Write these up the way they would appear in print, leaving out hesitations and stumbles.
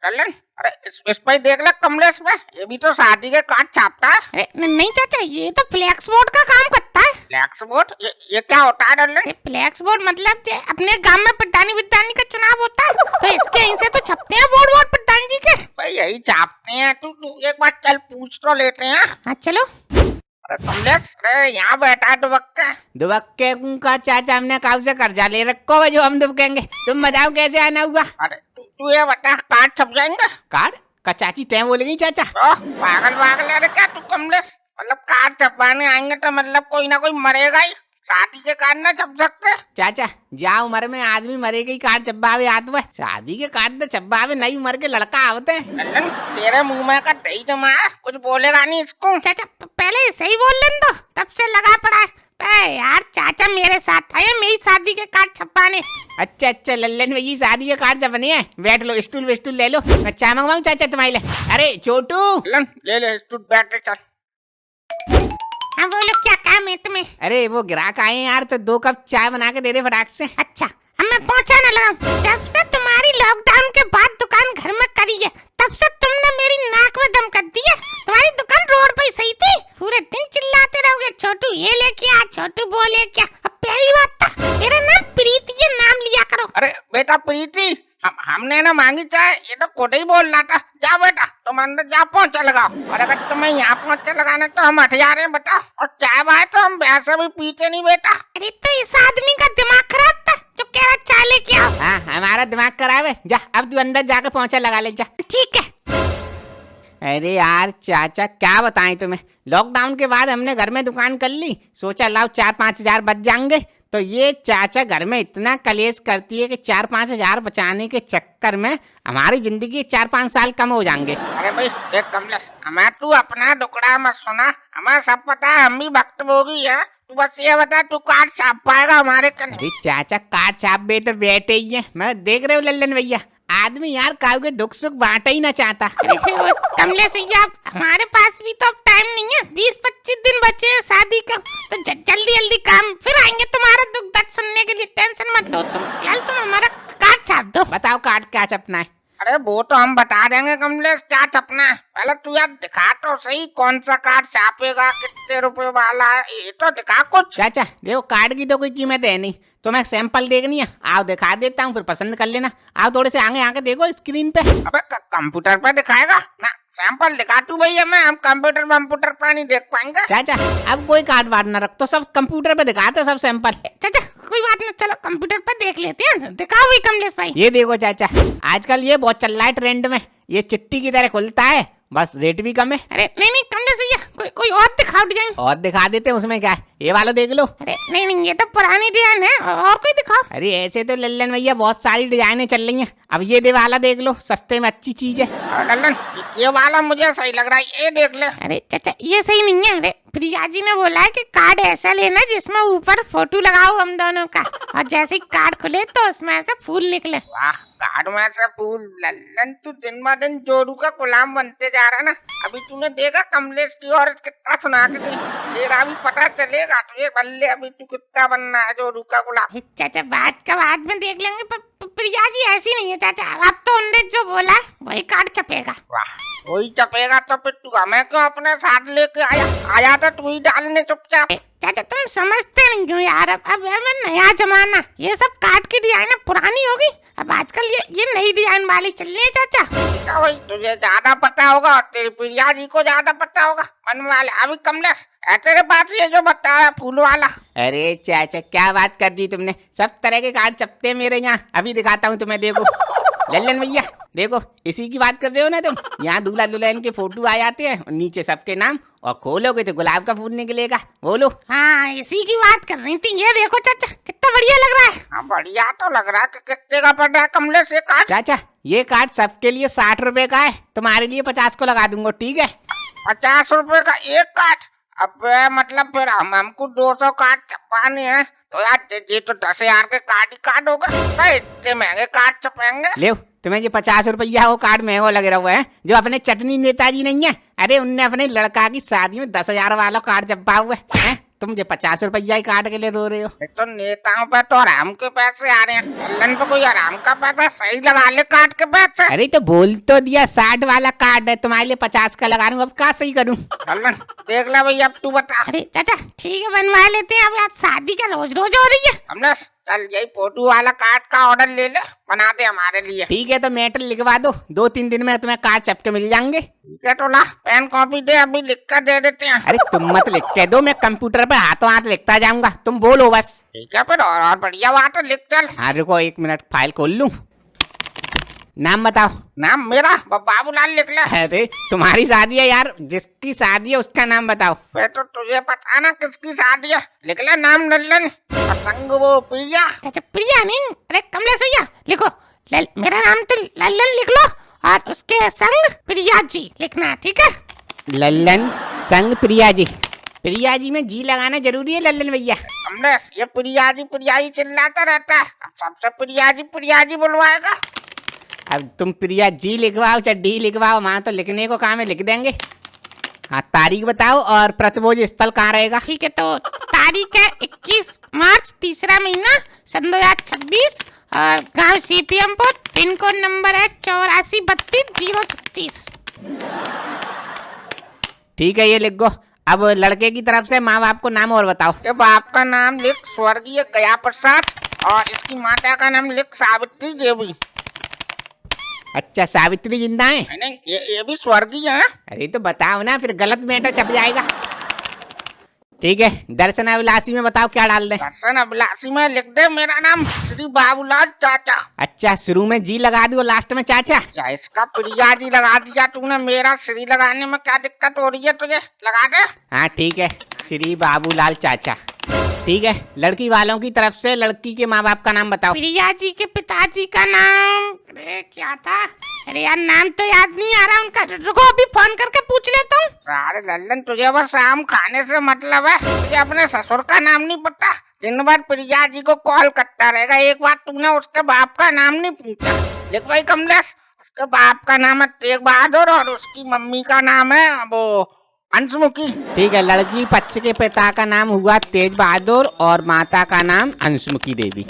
लल्लन, अरे इस पे देख ले कमलेश में, ये भी तो शादी के कार्ड छापता है। अरे नहीं चाचा, ये तो फ्लैक्स बोर्ड का काम करता है। फ्लैक्स बोर्ड, ये क्या होता है लल्लन? फ्लैक्स बोर्ड मतलब जो अपने गांव में प्रधानी विधानी का चुनाव होता है, तो इसके यहीं से तो छपते हैं बोर्ड वोर्ड प्रधान जी के। भाई यही छापते हैं। तू एक बार चल पूछ तो लेते हैं। हाँ चलो। अरे कमलेश, अरे यहाँ बैठा है दुबक्का। दुबक्के का चाचा हमने काउ से कर्जा ले रखो है जो हम दुबकेंगे। तुम बताओ कैसे आना हुआ? अरे तू ये बता, कार्ड छप जाएंगे? कार्ड का चाची तय बोलेगी चाचा। पागल पागल, अरे क्या तू कमलेश, मतलब कार्ड छपवाने आएंगे तो मतलब कोई ना कोई मरेगा ही। शादी के कार्ड ना छप सकते? चाचा जा उम्र में आदमी मरेगा ही कार्ड छपवावे आते है, शादी के कार्ड तो छपवावे नई उम्र के लड़का आवते हैं। लल्लन, तेरे मुंह में का दही जमा है, कुछ बोलेगा नहीं इसको। चाचा पहले सही बोल लेन दो, तब से लगा पड़ा है। यार चाचा मेरे साथ आए मेरी शादी के कार्ड छपवाने। अच्छा अच्छा लल्लन भैया शादी के कार्ड छपने हैं। बैठ लो, स्टूल वेस्टूल ले लो, मैं चाय मंगवाऊं चाचा तुम्हारे लिए। अरे छोटू लल्लन ले ले, तू बैठ चल। हाँ बोलो, क्या काम है तुम्हें? अरे वो ग्राहक आए हैं यार, तो 2 कप चाय बना के दे दे फटाक से। अच्छा अब मैं पहुंचाने लगा। जब से तुम्हारी लॉकडाउन के बाद दुकान घर में करी है, तब से तुमने मेरी नाक में दम कर दिया। तुम्हारी दुकान रोड पे सही थी, पूरे दिन चिल्लाते रहोगे छोटू ये लेके आ, छोटू वो लेके आ। अब पहली बात था मेरा नाम प्रीति, ये नाम लिया करो। अरे बेटा प्रीति, हमने ना मांगी चाय, ये तो खुद ही बोल रहा था। जा बेटा तुम अंदर जा, पोंछा लगाओ। और अगर तुम्हें यहाँ पोंछा लगाना तो हम 8 जा रहे हैं बेटा, और चाय बाय तो हम वैसे भी पीते नहीं बेटा। अरे तो इस आदमी का दिमाग खराब था जो कह रहा चाय लेके आओ। हाँ हमारा दिमाग खराब है। जा अब तू अंदर जाकर पहुंचा लगा ले जा। ठीक है। अरे यार चाचा क्या बताएं तुम्हें, लॉकडाउन के बाद हमने घर में दुकान कर ली, सोचा लाओ 4-5 हजार बच जाएंगे। तो ये चाचा घर में इतना कलेश करती है कि 4-5 हजार बचाने के चक्कर में हमारी जिंदगी 4-5 साल कम हो जाएंगे। अरे भाई देख कमलेश, हमें तू अपना दुकड़ा मत सुना, हमें सब पता है, हम भी वक्त होगी है। तू बस ये बता, तू कार्ड छाप पाएगा हमारे कने? अरे चाचा कार्ड छाप बे तो बैठे ही है, मैं देख रहे हो लल्लन भैया, आदमी यार काऊ के दुख सुख बांटा ही ना चाहता। अरे कमलेश भैया, हमारे पास भी तो अब टाइम नहीं है, 20-25 दिन बचे हैं शादी का, तो जल्दी जल्दी काम, फिर आएंगे तुम्हारा दुख दर्द सुनने के लिए। टेंशन मत लो तुम, फिलहाल तुम हमारा कार्ड छाप दो। बताओ कार्ड क्या छपना है? अरे वो तो हम बता देंगे कमलेश, क्या छपना है। पहले तू यार दिखा तो सही, कौन सा कार्ड छापेगा, कितने रुपए वाला है, ये तो दिखा कुछ। चाचा देखो कार्ड की तो कोई कीमत है नहीं, तो मैं सैंपल देखनी है, आओ दिखा देता हूँ, फिर पसंद कर लेना। आओ थोड़े से आगे आके देखो स्क्रीन पे। अबे कंप्यूटर पे दिखाएगा ना, सैंपल दिखा तू भैया, मैं हम कंप्यूटर पे नहीं देख पाएंगे। चाचा अब कोई कार्ड वार्ड ना रख, तो सब कंप्यूटर पे दिखाते सब सैंपल। चाचा कोई बात नहीं, चलो कंप्यूटर पर देख लेते हैं। दिखाओ भी कमलेश भाई। ये देखो चाचा, आजकल ये बहुत चल रहा है ट्रेंड में, ये चिट्ठी की तरह खुलता है, बस रेट भी कम है। अरे नहीं कमलेश भैया, कोई और दिखाओ डिजाइन। और दिखा देते हैं, उसमें क्या है, ये वाला देख लो। अरे नहीं ये तो पुरानी डिजाइन है, और कोई दिखाओ। अरे ऐसे तो लल्लन भैया बहुत सारी डिजाइनें चल रही हैं, अब ये दे वाला देख लो, सस्ते में अच्छी चीज है। लल्लन ये वाला मुझे सही लग रहा है, ये देख ले। अरे चाचा ये सही नहीं है। अरे प्रिया जी ने बोला है कि कार्ड ऐसा लेना जिसमें ऊपर फोटो लगाओ हम दोनों का, और जैसे ही कार्ड खुले तो उसमें ऐसे फूल निकले। वाह, कार्ड में से फूल। लल्लन तू दिन ब दिन जोरू का गुलाम बनते जा रहा है ना। अभी तूने देखा कमलेश की औरत कितना सुना के गई, तेरा भी पता चलेगा तुझे बल्ले, अभी तू कितना बनना है जोरू का गुलाम। चाचा बात का बाद में देख लेंगे, पर प्रिया जी ऐसी नहीं है चाचा, अब तो उन्होंने जो बोला है वही कार्ड छपेगा। वाह, वही छपेगा तो फिर तू हमें क्यों अपने साथ लेके आया था, तू ही डालने चुपचाप। चाचा तुम समझते नहीं हो यार, अब नया जमाना, ये सब कार्ड की डिजाइन पुरानी होगी, अब आजकल ये नई डिजाइन वाली चल रही है चाचा। क्या भाई, तुझे ज्यादा पता होगा और तेरी प्रिया जी को ज्यादा पता होगा मन वाले। अभी कमलेश तेरे पास ये जो बताया फूल वाला। अरे चाचा क्या बात कर दी तुमने, सब तरह के कार्ड छपते हैं मेरे यहाँ, अभी दिखाता हूँ तुम्हें। देखो लल्लन भैया देखो, इसी की बात कर रहे हो ना तुम, यहाँ दूल्हा दुल्हन के फोटो आ जाते हैं और नीचे सबके नाम, और खोलोगे तो गुलाब का फूल निकलेगा। बोलो। हाँ इसी की बात कर रही थी। ये देखो चाचा कितना बढ़िया लग रहा है। हाँ बढ़िया तो लग रहा है। कितने का पड़ रहा है कमलेश ये कार्ड? चाचा ये कार्ड सबके लिए 60 रुपए का है, तुम्हारे लिए 50 को लगा दूंगा, ठीक है? 50 रुपए का एक कार्ड? अब मतलब फिर हमको 200 कार्ड छपाने हैं, तो यार ये तो 10,000 के कार्ड ही कार्ड होगा। भाई इतने महंगे कार्ड छपेंगे? ले तुम्हें ये 50 रुपया वो कार्ड महंगा लग रहा हुआ है, जो अपने चटनी नेताजी नहीं है, अरे उनने अपने लड़का की शादी में 10,000 वाला कार्ड छपा हुआ है। तुम मुझे 50 रुपया ही काट के लिए रो रहे हो। एक तो नेताओं पे तो आराम के पैसे आ रहे हैं, लल्लन पे कोई आराम का पैसा सही लगा ले काट के पैसे। अरे तो बोल तो दिया 60 वाला कार्ड है, तुम्हारे लिए 50 का लगा लूंगा, अब कहाँ सही करूँ। लल्लन देख ले भैया, अब तू बता। अरे चाचा ठीक है बनवा लेते हैं, अब यार शादी क्या रोज रोज हो रही है। हमने चल यही फोटो वाला कार्ड का ऑर्डर ले ले, बना दे हमारे लिए। ठीक है तो मैटर लिखवा दो, 2-3 दिन में तुम्हें कार्ड चपके मिल जाएंगे। ठीक है तो ला पेन कॉपी दे, अभी लिख कर दे देते हैं। अरे तुम मत लिख के दो, मैं कंप्यूटर पे हाथों हाथ लिखता जाऊंगा, तुम बोलो बस। ठीक है फिर और बढ़िया बात है, लिख चल। हाँ रुको 1 मिनट फाइल खोल लूं। नाम बताओ। नाम मेरा बाबूलाल लिख ले। अरे तुम्हारी शादी है यार, जिसकी शादी है उसका नाम बताओ। फिर तो तुझे पता ना किसकी शादी है, लिख ले नाम लल्लन और संग वो प्रिया। चाचा प्रिया नहीं, अरे कमलेश भैया लिखो, मेरा नाम तो लल्लन लिख लो और उसके संग प्रिया जी लिखना, ठीक है। लल्लन संग प्रिया जी। प्रिया जी में जी लगाना जरूरी है लल्लन भैया। कमलेश ये प्रिया जी चिल्लाता रहता है, अब सबसे प्रिया जी बुलवाएगा। अब तुम प्रिया जी लिखवाओ चाहे डी लिखवाओ, वहाँ तो लिखने को काम है, लिख देंगे। हाँ तारीख बताओ और प्रतिभोज स्थल कहाँ रहेगा। ठीक है तो तारीख है 21 मार्च 3रा महीना सन 2026 और गांव सीपीएमपुर, पिन कोड नंबर है 8432 036। ठीक है ये लिख गो। अब लड़के की तरफ से माँ बाप को नाम और बताओ। के बाप का नाम लिख स्वर्गीय गया प्रसाद और इसकी माता का नाम लिख सावित्री देवी। अच्छा सावित्री जिंदा है? नहीं ये भी स्वर्गीय है। अरे तो बताओ ना, फिर गलत मैटर छप जाएगा। ठीक है दर्शन अभिलाषी में बताओ क्या डाल दे। दर्शन अभिलाषी में लिख दे मेरा नाम श्री बाबूलाल चाचा। अच्छा शुरू में जी लगा दो, लास्ट में चाचा। क्या इसका प्रिया जी लगा दिया तूने, मेरा श्री लगाने में क्या दिक्कत हो रही है तुझे, लगा दे। हाँ ठीक है श्री बाबूलाल चाचा। ठीक है लड़की वालों की तरफ से लड़की के माँ बाप का नाम बताओ। प्रिया जी के पिताजी का नाम, अरे क्या था, अरे यार नाम तो याद नहीं आ रहा उनका, रुको अभी फोन करके पूछ लेता हूँ। अरे लल्लन तुझे बस आम खाने से मतलब है, तुझे अपने ससुर का नाम नहीं पता। दिन भर प्रिया जी को कॉल करता रहेगा, एक बार तूने उसके बाप का नाम नहीं पूछा। लिख भाई कमलेश, उसके बाप का नाम है तेग बहादुर और उसकी मम्मी का नाम है वो अंशमुखी। ठीक है लड़की पक्ष के पिता का नाम हुआ तेज बहादुर और माता का नाम अंशमुखी देवी।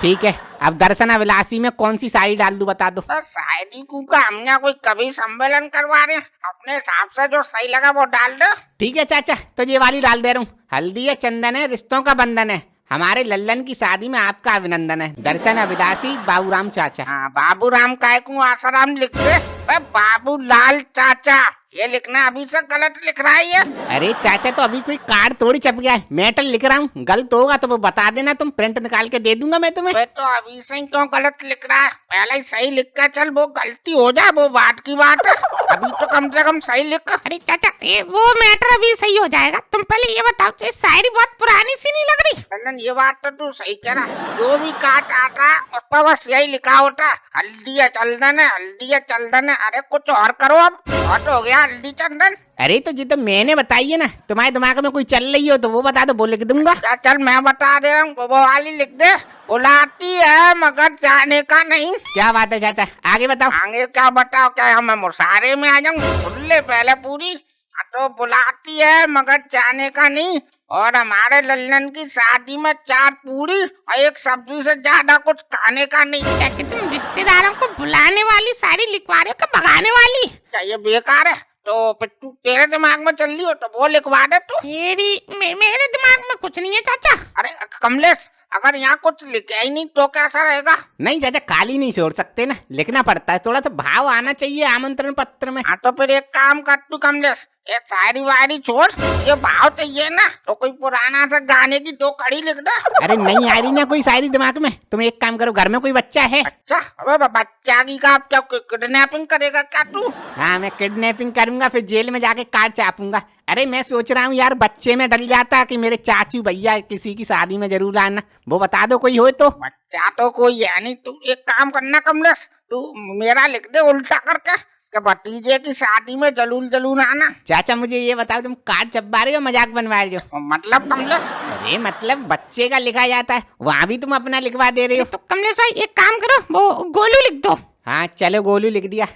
ठीक है अब दर्शन अभिलाषी में कौन सी साड़ी डाल दूं बता दो। शायरी का हमने कोई कवि सम्मेलन करवा रहे हैं, अपने हिसाब से जो सही लगा वो डाल दो। ठीक है चाचा तो ये वाली डाल दे रहा हूँ। हल्दी है चंदन है रिश्तों का बंधन है, हमारे लल्लन की शादी में आपका अभिनंदन है। दर्शन अभिलाषी बाबूराम चाचा। हाँ बाबूराम काय को आसाराम लिख दे, बाबूलाल चाचा ये लिखना अभी से गलत लिख रहा है ये। अरे चाचा तो अभी कोई कार्ड थोड़ी छप गया है, मैटर लिख रहा हूँ, गलत होगा तो वो बता देना, तुम प्रिंट निकाल के दे दूंगा मैं तुम्हें। तो अभी से ही क्यों गलत लिख रहा है, पहले ही सही लिख कर चल, वो गलती हो जाए वो बात की बात है, अभी तो कम से कम सही लिख। अरे चाचा ये वो मैटर अभी सही हो जाएगा, तुम पहले ये बताओ ये शायरी बहुत पुरानी सी नहीं लग रही। लल्लन ये बात तो तू सही कह रहा, जो भी काट आता उस पर बस यही लिखा होता हल्दी है चंदन है, हल्दी है चंदन है। अरे कुछ और करो, अब और हो गया हल्दी चंदन। अरे तो जी तो मैंने बताई है ना, तुम्हारे दिमाग में कोई चल रही हो तो वो बता दो, वो लिख दूंगा। क्या चल मैं बता दे रहा हूँ, वो वाली लिख दे, बुलाती है मगर जाने का नहीं। क्या बात है चाचा आगे बताओ। आगे क्या बताओ, क्या मैं मुशायरे में आ जाऊँ, सुन ले पहले पूरी। तो बुलाती है मगर जाने का नहीं और हमारे लल्लन की शादी में 4 पूरी और 1 सब्जी से ज्यादा कुछ खाने का नहीं। चाचा तुम रिश्तेदारों को बुलाने वाली साड़ी लिखवा रहे हो कि भगाने वाली? क्या ये बेकार है? तो फिर तू तेरे दिमाग में चल रही हो तो वो लिखवा दे तू। मेरे दिमाग में कुछ नहीं है चाचा। अरे कमलेश अगर यहाँ कुछ लिखा ही नहीं तो कैसा रहेगा? नहीं चाचा काली नहीं छोड़ सकते ना, लिखना पड़ता है, थोड़ा सा भाव आना चाहिए आमंत्रण पत्र में। हाँ तो फिर एक काम कर तू कमलेश, ये शायरी वायरी छोड़, ये भाव चाहिए ना तो कोई पुराना सा गाने की 2 कड़ी लिख दे। अरे नहीं आ रही ना कोई शायरी दिमाग में, तुम एक काम करो घर में कोई बच्चा है? अच्छा अबे बच्चा की का क्या किडनैपिंग करेगा क्या तू? हाँ मैं किडनैपिंग करूंगा फिर जेल में जाके कार्ड चापूंगा। अरे मैं सोच रहा हूँ यार बच्चे में डल जाता कि मेरे चाचू भैया किसी की शादी में जरूर आना, वो बता दो कोई हो तो। बच्चा तो कोई है नहीं, तू एक काम करना कमलेश, तू मेरा लिख दे उल्टा करके कि भतीजे की शादी में जलूल आना। चाचा मुझे ये बताओ तुम कार्ड छपवा रहे हो मजाक बनवा रहे हो? मतलब कमलेश? अरे मतलब बच्चे का लिखा जाता है, वहाँ भी तुम अपना लिखवा दे रहे हो। तो कमलेश भाई एक काम करो वो गोलू लिख दो। हाँ चलो गोलू लिख दिया।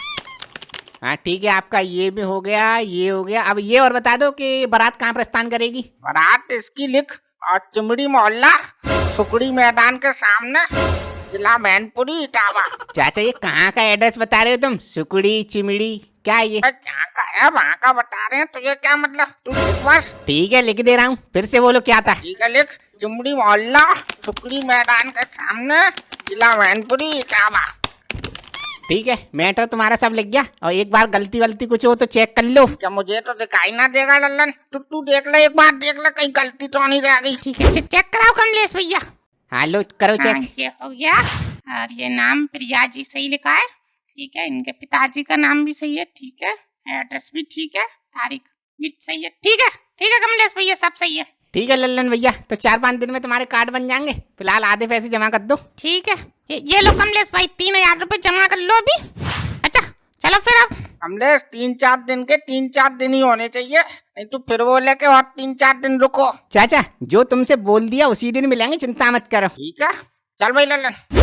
हाँ ठीक है, आपका ये भी हो गया, ये हो गया। अब ये और बता दो कि बारात कहाँ प्रस्थान करेगी। बारात इसकी लिख, और चिमड़ी मोहल्ला, सुकड़ी मैदान के सामने, जिला मैनपुरी, इटावा। चाचा ये कहाँ का एड्रेस बता रहे हो तुम? सुकड़ी चिमड़ी क्या है ये? जहाँ का है वहाँ का बता रहे हैं, तुझे क्या मतलब? तू लिख बस। ठीक है लिख दे रहा हूँ, फिर से बोलो क्या था। ठीक है लिख, चिमड़ी मोहल्ला, सुकड़ी मैदान के सामने, जिला मैनपुरी, इटावा। ठीक है, मैटर तुम्हारा सब लिख गया, और एक बार गलती वलती कुछ हो तो चेक कर लो। क्या मुझे तो दिखाई ना देगा लल्लन? तू देख ले, एक बार देख ले, कहीं गलती तो नहीं रह गई। ठीक है, चेक कराओ कमलेश भैया। हाँ लो करो हाँ, चेक। ये हो गया। और ये नाम प्रिया जी सही लिखा है। ठीक है, इनके पिताजी का नाम भी सही है। ठीक है, एड्रेस भी ठीक है, तारीख भी सही है। ठीक है कमलेश भैया, सब सही है। ठीक है लल्लन भैया, तो 4-5 दिन में तुम्हारे कार्ड बन जाएंगे। फिलहाल आधे पैसे जमा कर दो। ठीक है, ये लो कमलेश भाई, 3000 रुपए जमा कर लो अभी। अच्छा चलो फिर अब। कमलेश 3-4 दिन के 3-4 दिन ही होने चाहिए, नहीं तो फिर बोले के और 3-4 दिन रुको। चाचा जो तुमसे बोल दिया उसी दिन मिलेंगे, चिंता मत करो। ठीक है, चल भाई लल्लन।